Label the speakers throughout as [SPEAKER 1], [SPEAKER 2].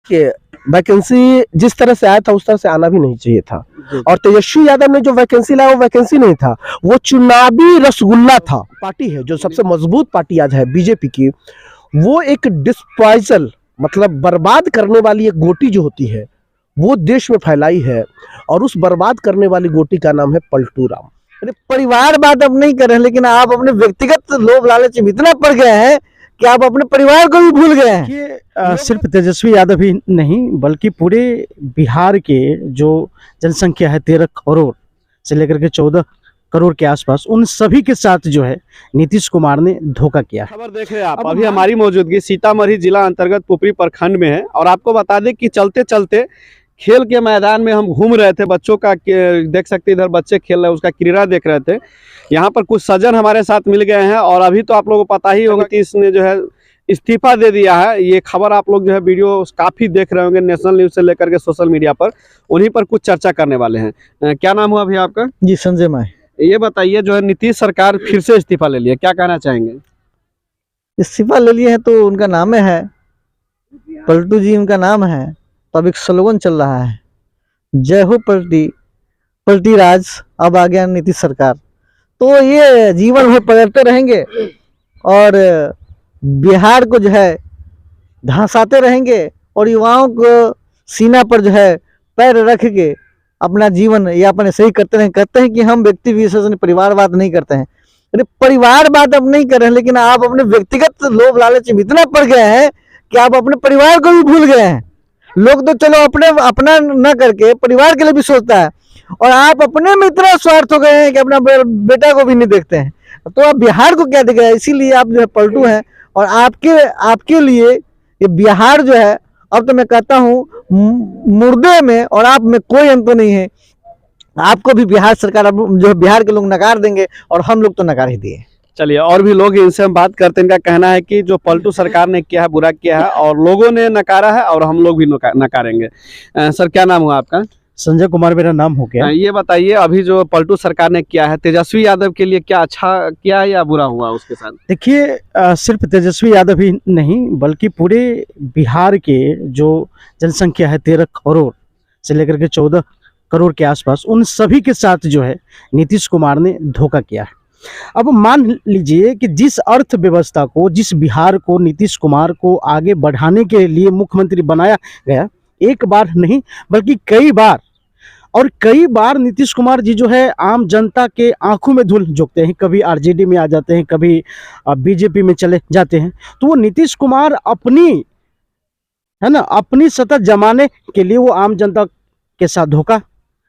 [SPEAKER 1] कि वैकेंसी जिस तरह से आया था उस तरह से आना भी नहीं चाहिए था। और तेजस्वी यादव ने जो वैकेंसी लाया वो वैकेंसी नहीं था, वो चुनावी रसगुल्ला था। पार्टी है जो सबसे मजबूत पार्टी आज है बीजेपी की, वो एक डिस्पॉइजल मतलब बर्बाद करने वाली एक गोटी जो होती है वो देश में फैलाई है, और उस बर्बाद करने वाली गोटी का नाम है पलटू राम।
[SPEAKER 2] अरे परिवार बात अब नहीं कर रहे हैं, लेकिन आप अपने व्यक्तिगत लोभ लालच में इतना पड़ गए हैं कि आप अपने परिवार को भी भूल गए हैं।
[SPEAKER 3] ये सिर्फ तेजस्वी यादव ही नहीं बल्कि पूरे बिहार के जो जनसंख्या है 13 करोड़ से लेकर के 14 करोड़ के आसपास, उन सभी के साथ जो है नीतीश कुमार ने धोखा किया।
[SPEAKER 4] खबर देख रहे हैं आप, अभी हमारी मौजूदगी सीतामढ़ी जिला अंतर्गत पुपरी प्रखंड में है और आपको बता दें कि चलते चलते खेल के मैदान में हम घूम रहे थे। बच्चों का देख सकते इधर बच्चे खेल रहे हैं, उसका क्रीड़ा देख रहे थे। यहाँ पर कुछ सज्जन हमारे साथ मिल गए हैं और अभी तो आप लोगों को पता ही होगा कि इसने जो है इस्तीफा दे दिया है। ये खबर आप लोग जो है वीडियो काफ़ी देख रहे होंगे, नेशनल न्यूज़ से लेकर के सोशल मीडिया पर, उन्हीं पर कुछ चर्चा करने वाले हैं। क्या नाम हुआ अभी आपका?
[SPEAKER 2] जी संजय माय।
[SPEAKER 4] ये बताइए, जो है नीतीश सरकार फिर से इस्तीफा ले लिया, क्या कहना चाहेंगे?
[SPEAKER 2] इस्तीफा ले लिए हैं तो उनका नाम है पलटू जी, उनका नाम है। तो अब एक स्लोगन चल रहा है, जय हो पलटी, पलटी राज, अब आ गया नीतीश सरकार। तो ये जीवन भर पलटते रहेंगे और बिहार को जो है धंसाते रहेंगे और युवाओं को सीना पर जो है पैर रख के अपना जीवन यापन सही करते रहें। कहते हैं कि हम व्यक्ति विशेष परिवार बात नहीं करते हैं। अरे परिवार बात अब नहीं कर रहे हैं, लेकिन आप अपने व्यक्तिगत लोभ लालच में इतना पड़ गए हैं कि आप अपने परिवार को भी भूल गए हैं। लोग तो चलो अपना न करके परिवार के लिए भी सोचता है, और आप अपने में इतना स्वार्थ हो गए हैं कि अपना बेटा को भी नहीं देखते हैं। तो आप बिहार को क्या देखेगा? इसीलिए आप जो है पलटू हैं, और आपके लिए ये बिहार जो है, अब तो मैं कहता हूँ मुर्दे में और आप में कोई अंतर नहीं है। आपको भी बिहार सरकार जो है बिहार के लोग नकार देंगे, और हम लोग तो नकार ही दिए।
[SPEAKER 4] चलिए और भी लोग इनसे हम बात करते हैं। इनका कहना है कि जो पलटू सरकार ने किया है बुरा किया है और लोगों ने नकारा है और हम लोग भी नकारेंगे। सर क्या नाम हुआ आपका?
[SPEAKER 3] संजय कुमार मेरा नाम हो गया।
[SPEAKER 4] ये बताइए, अभी जो पलटू सरकार ने किया है तेजस्वी यादव के लिए क्या अच्छा किया है या बुरा हुआ उसके साथ?
[SPEAKER 3] देखिए सिर्फ तेजस्वी यादव ही नहीं बल्कि पूरे बिहार के जो जनसंख्या है 13 करोड़ से लेकर के 14 करोड़ के आसपास, उन सभी के साथ जो है नीतीश कुमार ने धोखा किया है। अब मान लीजिए कि जिस अर्थव्यवस्था को, जिस बिहार को नीतीश कुमार को आगे बढ़ाने के लिए मुख्यमंत्री बनाया गया, एक बार नहीं बल्कि कई बार, और कई बार नीतीश कुमार जी जो है आम जनता के आंखों में धूल झोंकते हैं। कभी आरजेडी में आ जाते हैं, कभी बीजेपी में चले जाते हैं। तो वो नीतीश कुमार अपनी सत्ता जमाने के लिए वो आम जनता के साथ धोखा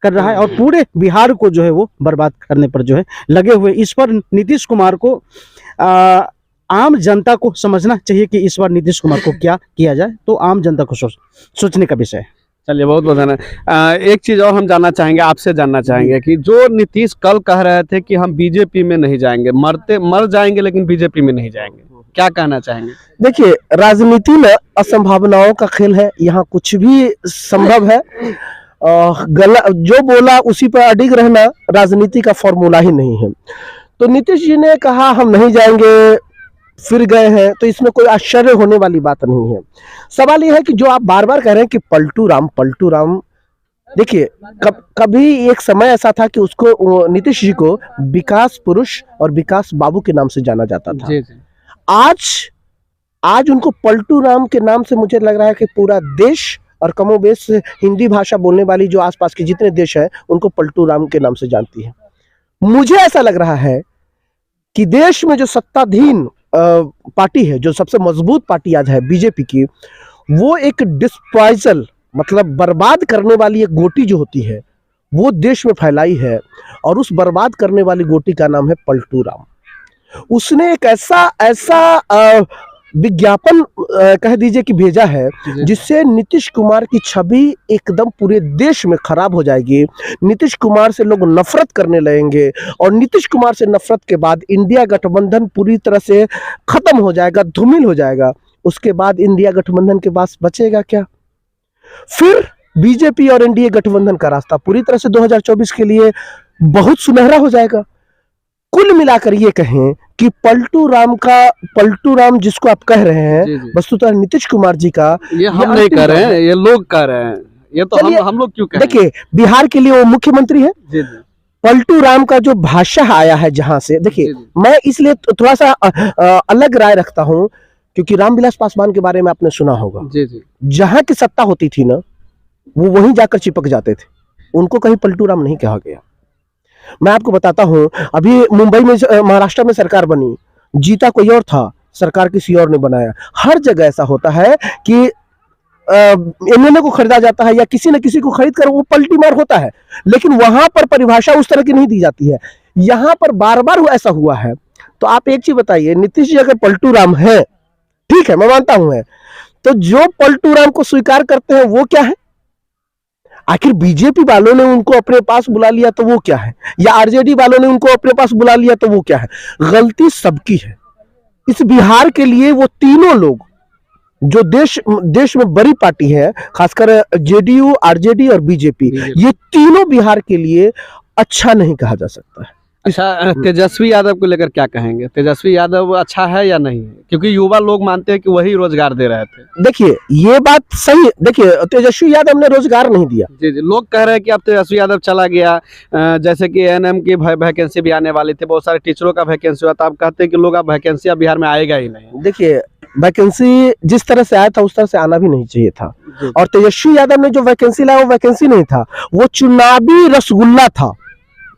[SPEAKER 3] कर रहा है और पूरे बिहार को जो है वो बर्बाद करने पर जो है लगे हुए। इस पर नीतीश कुमार को आम जनता को समझना चाहिए कि इस बार नीतीश कुमार को क्या किया जाए, तो आम जनता को सोचने का विषय है।
[SPEAKER 4] चलिए बहुत बहुत धन्यवाद। एक चीज़ और हम जानना चाहेंगे, आपसे जानना चाहेंगे कि जो नीतीश कल कह रहे थे कि हम बीजेपी में नहीं जाएंगे, मर जाएंगे लेकिन बीजेपी में नहीं जाएंगे, क्या कहना चाहेंगे?
[SPEAKER 1] देखिए, राजनीति में असंभावनाओं का खेल है, यहाँ कुछ भी संभव है। जो बोला उसी पर अडिग रहना राजनीति का फॉर्मूला ही नहीं है। तो नीतीश जी ने कहा हम नहीं जाएंगे, फिर गए हैं, तो इसमें कोई आश्चर्य होने वाली बात नहीं है। सवाल यह है कि जो आप बार बार कह रहे हैं कि पलटू राम, देखिए कभी एक समय ऐसा था कि उसको नीतीश जी को विकास पुरुष और विकास बाबू के नाम से जाना जाता था।
[SPEAKER 4] जी जी।
[SPEAKER 1] आज उनको पलटू राम के नाम से मुझे लग रहा है कि पूरा देश और कमोबेश हिंदी भाषा बोलने वाली जो आसपास के जितने देश हैं उनको पलटू राम के नाम से जानती है। मुझे ऐसा लग रहा है कि देश में जो सत्ताधीन पार्टी है, जो सबसे मजबूत पार्टी आज है बीजेपी की, वो एक डिस्पॉइजल मतलब बर्बाद करने वाली एक गोटी जो होती है वो देश में फैलाई है, और उस बर्बाद करने वाली गोटी का नाम है पलटू राम। उसने एक ऐसा विज्ञापन कह दीजिए कि भेजा है जिससे नीतीश कुमार की छवि एकदम पूरे देश में खराब हो जाएगी। नीतीश कुमार से लोग नफरत करने लगेंगे, और नीतीश कुमार से नफरत के बाद इंडिया गठबंधन पूरी तरह से खत्म हो जाएगा, धूमिल हो जाएगा। उसके बाद इंडिया गठबंधन के पास बचेगा क्या? फिर बीजेपी और एनडीए गठबंधन का रास्ता पूरी तरह से 2024 के लिए बहुत सुनहरा हो जाएगा। कुल मिलाकर ये कहें कि पलटू राम जिसको आप कह रहे हैं
[SPEAKER 4] जी जी
[SPEAKER 1] वस्तुतः नीतीश कुमार जी का
[SPEAKER 4] ये हम
[SPEAKER 1] ये
[SPEAKER 4] नहीं
[SPEAKER 1] अंतिम
[SPEAKER 4] कर रहे
[SPEAKER 1] दौर
[SPEAKER 4] हैं,
[SPEAKER 1] है।
[SPEAKER 4] ये लोग कर रहे हैं, ये तो
[SPEAKER 1] चलिए,
[SPEAKER 4] हम लोग क्यों कहें।
[SPEAKER 1] देखिए बिहार के लिए वो मुख्यमंत्री है।
[SPEAKER 4] जी जी
[SPEAKER 1] पलटू राम का जो भाषा आया है जहां से, देखिए
[SPEAKER 4] जी जी
[SPEAKER 1] मैं इसलिए थोड़ा सा अलग राय रखता हूं क्योंकि रामविलास पासवान के बारे में आपने सुना होगा।
[SPEAKER 4] जी जी
[SPEAKER 1] जहां की सत्ता होती थी ना वो वहीं जाकर चिपक जाते थे, उनको कहीं पलटू राम नहीं कहा गया। मैं आपको बताता हूं, अभी मुंबई में महाराष्ट्र में सरकार बनी, जीता कोई और था, सरकार किसी और ने बनाया। हर जगह ऐसा होता है कि एमएलए को खरीदा जाता है या किसी न किसी को खरीद कर वो पलटी मार होता है, लेकिन वहां पर परिभाषा उस तरह की नहीं दी जाती है। यहां पर बार बार ऐसा हुआ है। तो आप एक चीज बताइए, नीतीश जी अगर पलटू राम है, ठीक है मैं मानता हूं है, तो जो पलटू राम को स्वीकार करते हैं वो क्या है? आखिर बीजेपी वालों ने उनको अपने पास बुला लिया तो वो क्या है, या आरजेडी वालों ने उनको अपने पास बुला लिया तो वो क्या है? गलती सबकी है। इस बिहार के लिए वो तीनों लोग जो देश में बड़ी पार्टी है, खासकर जेडीयू, आरजेडी और बीजेपी, ये तीनों बिहार के लिए अच्छा नहीं कहा जा सकता है।
[SPEAKER 4] अच्छा, तेजस्वी यादव को लेकर क्या कहेंगे? तेजस्वी यादव अच्छा है या नहीं है? क्योंकि युवा लोग मानते हैं कि वही रोजगार दे रहे थे।
[SPEAKER 1] देखिए ये बात सही है। देखिए तेजस्वी यादव ने रोजगार नहीं दिया।
[SPEAKER 4] जी जी, लोग कह रहे हैं कि अब तेजस्वी यादव चला गया, जैसे कि एएनएम की वैकेंसी भी आने वाली थी, बहुत सारे टीचरों का वैकेंसी हुआ था। आप कहते हैं कि लोग अब वैकेंसी बिहार में आएगा ही नहीं।
[SPEAKER 1] देखिए वैकेंसी जिस तरह से आया था उस तरह से आना भी नहीं चाहिए था।
[SPEAKER 4] जी।
[SPEAKER 1] और तेजस्वी यादव ने जो वैकेंसी लाया वो वैकेंसी नहीं था, वो चुनावी रसगुल्ला था,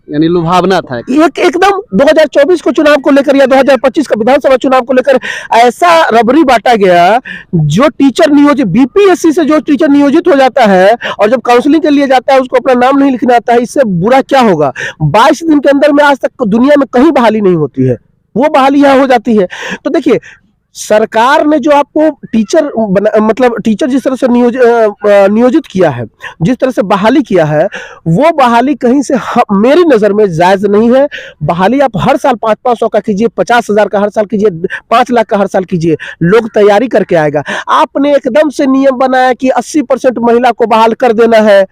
[SPEAKER 4] यानी लुभावना था।
[SPEAKER 1] एकदम 2024 को चुनाव को लेकर या 2025 का विधानसभा चुनाव को लेकर ऐसा रबड़ी बांटा गया। जो टीचर नियोजित बीपीएससी से जो टीचर नियोजित हो जाता है और जब काउंसलिंग के लिए जाता है उसको अपना नाम नहीं लिखना आता है, इससे बुरा क्या होगा? 22 दिन के अंदर में आज तक दुनिया में कहीं बहाली नहीं होती है, वो बहाली यहाँ हो जाती है। तो देखिए सरकार ने जो आपको मतलब टीचर जिस तरह से नियोजित किया है, जिस तरह से बहाली किया है, वो बहाली कहीं से मेरी नजर में जायज नहीं है। बहाली आप हर साल 500-500 का कीजिए, 50,000 का हर साल कीजिए, 5 लाख का हर साल कीजिए, लोग तैयारी करके आएगा। आपने एकदम से नियम बनाया कि 80% महिला को बहाल कर देना है,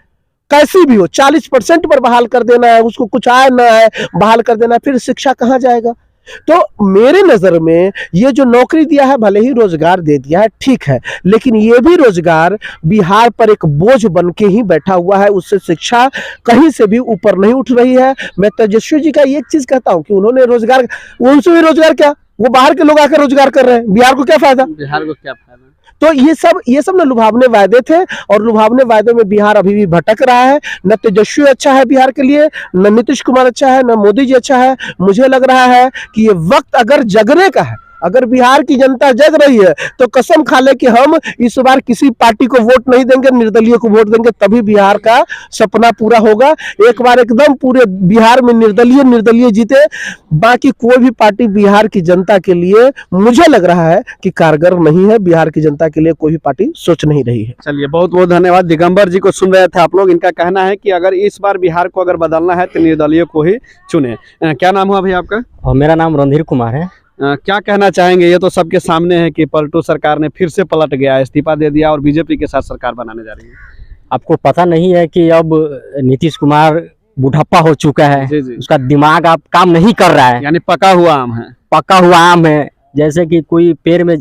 [SPEAKER 1] कैसी भी हो, 40% पर बहाल कर देना है, उसको कुछ आए ना आए बहाल कर देना है, फिर शिक्षा कहाँ जाएगा? तो मेरे नजर में ये जो नौकरी दिया है, भले ही रोजगार दे दिया है, ठीक है, लेकिन ये भी रोजगार बिहार पर एक बोझ बन के ही बैठा हुआ है। उससे शिक्षा कहीं से भी ऊपर नहीं उठ रही है। मैं तेजस्वी जी का एक चीज कहता हूं कि उन्होंने रोजगार, उनसे भी रोजगार क्या, वो बाहर के लोग आकर रोजगार कर रहे हैं, बिहार को क्या फायदा?
[SPEAKER 4] बिहार को क्या फायदा?
[SPEAKER 1] तो ये सब ना लुभावने वायदे थे, और लुभावने वायदों में बिहार अभी भी भटक रहा है। न तेजस्वी अच्छा है बिहार के लिए, न नीतीश कुमार अच्छा है, न मोदी जी अच्छा है। मुझे लग रहा है कि ये वक्त अगर जगने का है, अगर बिहार की जनता जग रही है तो कसम खा ले कि हम इस बार किसी पार्टी को वोट नहीं देंगे, निर्दलीय को वोट देंगे, तभी बिहार का सपना पूरा होगा। एक बार एकदम पूरे बिहार में निर्दलीय जीते, बाकी कोई भी पार्टी बिहार की जनता के लिए मुझे लग रहा है कि कारगर नहीं है। बिहार की जनता के लिए कोई भी पार्टी सोच नहीं रही है।
[SPEAKER 4] चलिए, बहुत बहुत धन्यवाद। दिगंबर जी को सुन रहे थे आप लोग। इनका कहना है कि अगर इस बार बिहार को अगर बदलना है तो निर्दलीय को ही चुने। क्या नाम हुआ भैया आपका?
[SPEAKER 5] और मेरा नाम रणधीर कुमार है।
[SPEAKER 4] क्या कहना चाहेंगे? ये तो सबके सामने है कि पलटू सरकार ने फिर से पलट गया, इस्तीफा दे दिया और बीजेपी के साथ सरकार बनाने जा रही है।
[SPEAKER 5] आपको पता नहीं है कि अब नीतीश कुमार बुढ़ापा हो चुका है,
[SPEAKER 4] जी जी,
[SPEAKER 5] उसका दिमाग अब काम नहीं कर रहा है,
[SPEAKER 4] यानी पका हुआ आम है।
[SPEAKER 5] पका हुआ आम है। जैसे कि कोई पेड़ में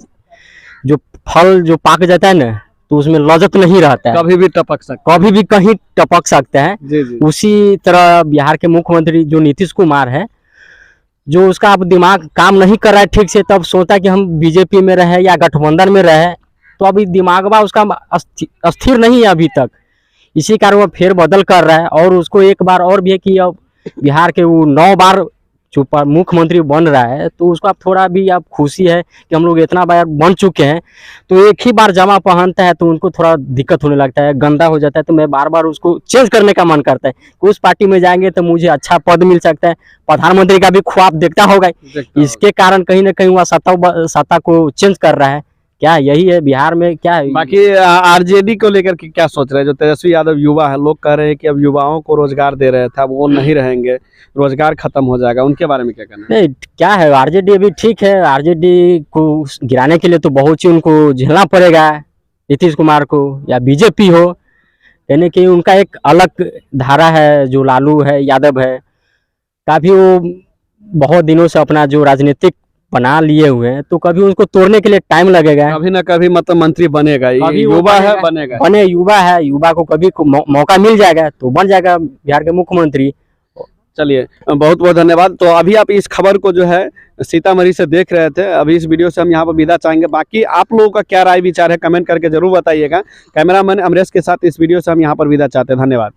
[SPEAKER 5] जो फल जो पाक जाता है ना, तो उसमें लज्जत नहीं रहता है,
[SPEAKER 4] कभी भी टपक सकता
[SPEAKER 5] कभी भी कहीं टपक सकता है।
[SPEAKER 4] है। जी जी,
[SPEAKER 5] उसी तरह बिहार के मुख्यमंत्री जो नीतीश कुमार है, जो उसका अब दिमाग काम नहीं कर रहा है ठीक से, तब सोचता है कि हम बीजेपी में रहे या गठबंधन में रहे, तो अभी दिमागवा उसका अस्थिर नहीं है अभी तक। इसी कारण वो फेर बदल कर रहा है। और उसको एक बार और भी है कि अब बिहार के वो 9 बार जो मुख्यमंत्री बन रहा है, तो उसको अब थोड़ा भी अब खुशी है कि हम लोग इतना बार बन चुके हैं, तो एक ही बार जमा पहनता है तो उनको थोड़ा दिक्कत होने लगता है, गंदा हो जाता है। तो मैं बार बार उसको चेंज करने का मन करता है कि उस पार्टी में जाएंगे तो मुझे अच्छा पद मिल सकता है, प्रधानमंत्री का भी ख्वाब देखता होगा। इसके कारण कहीं ना कहीं वह सत्ता को चेंज कर रहा है। क्या यही है बिहार में? क्या है?
[SPEAKER 4] बाकी आरजेडी को लेकर के क्या सोच रहे हैं? जो तेजस्वी यादव युवा है, लोग कह रहे हैं कि अब युवाओं को रोजगार दे रहे थे, अब वो नहीं रहेंगे, रोजगार खत्म हो जाएगा, उनके बारे में क्या कहना है?
[SPEAKER 5] नहीं, क्या है, आरजेडी अभी ठीक है। आरजेडी को गिराने के लिए तो बहुत ही उनको झेलना पड़ेगा, नीतीश कुमार को या बीजेपी हो, यानी कि उनका एक अलग धारा है। जो लालू है, यादव है, काफी वो बहुत दिनों से अपना जो राजनीतिक बना लिए हुए हैं, तो कभी उनको तोड़ने के लिए टाइम लगेगा।
[SPEAKER 4] कभी ना कभी मतलब मंत्री बनेगा, ये
[SPEAKER 5] कभी वो
[SPEAKER 4] युवा है
[SPEAKER 5] बनेगा।
[SPEAKER 4] बनेगा।
[SPEAKER 5] बने युवा है, युवा को कभी मौका मिल जाएगा तो बन जाएगा बिहार के मुख्यमंत्री।
[SPEAKER 4] चलिए बहुत बहुत धन्यवाद। तो अभी आप इस खबर को जो है सीतामढ़ी से देख रहे थे, अभी इस वीडियो से हम यहाँ पर विदा चाहेंगे। बाकी आप लोगों का क्या राय विचार है कमेंट करके जरूर बताइएगा। कैमरामैन अमरेश के साथ इस वीडियो से हम यहाँ पर विदा चाहते हैं। धन्यवाद।